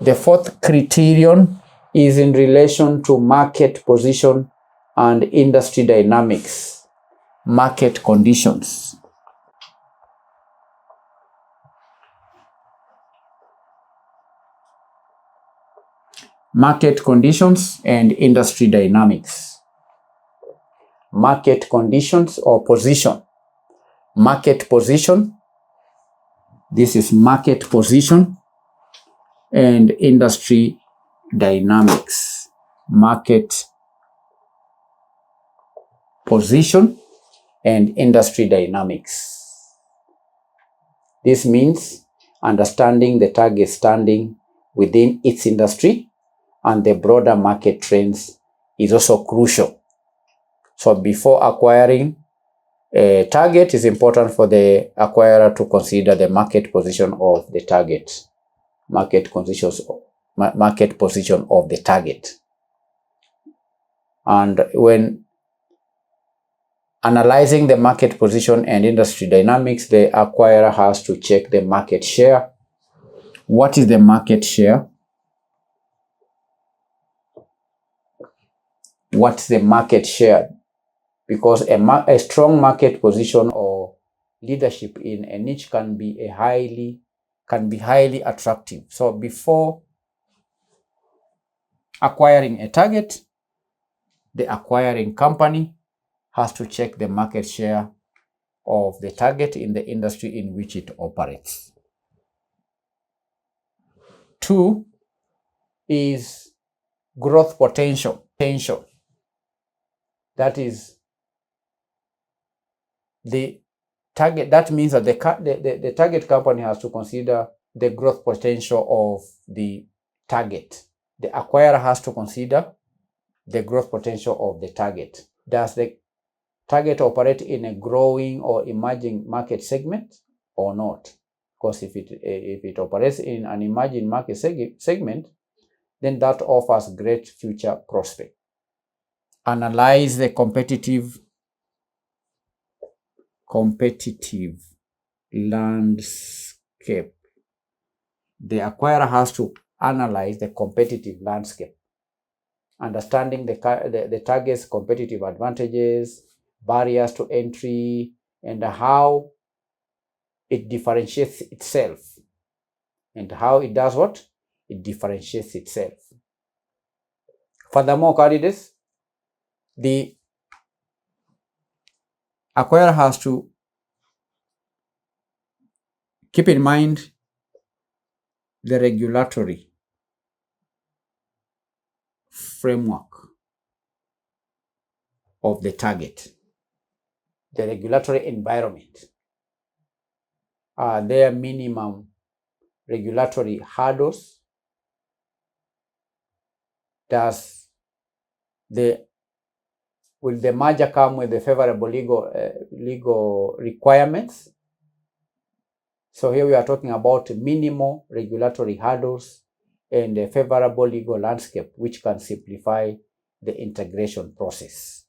The fourth criterion is in relation to market position and industry dynamics, market conditions. Market conditions and industry dynamics. Market conditions or position. Market position. This is market position and industry dynamics. Market position and industry dynamics. This means understanding the target standing within its industry and the broader market trends is also crucial. So before acquiring a target, it's important for the acquirer to consider the market position of the target. Market position of the target. And when analyzing the market position and industry dynamics, the acquirer has to check the market share. What is the market share? What's the market share? Because a strong market position or leadership in a niche can be highly attractive. So before acquiring a target, the acquiring company has to check the market share of the target in the industry in which it operates. 2 is growth potential. That is the target. That means that the target company has to consider the growth potential of the target. The acquirer has to consider the growth potential of the target. Does the target operate in a growing or emerging market segment or not? Because if it operates in an emerging market segment, then that offers great future prospect. Analyze the competitive landscape. The acquirer has to analyze the competitive landscape, understanding the target's competitive advantages, barriers to entry, and how it differentiates itself. And how it does what? It differentiates itself. Furthermore, candidates, the acquirer has to keep in mind the regulatory framework of the target, the regulatory environment. Are there minimum regulatory hurdles? Will the merger come with the favorable legal requirements? So here we are talking about minimal regulatory hurdles and a favorable legal landscape, which can simplify the integration process.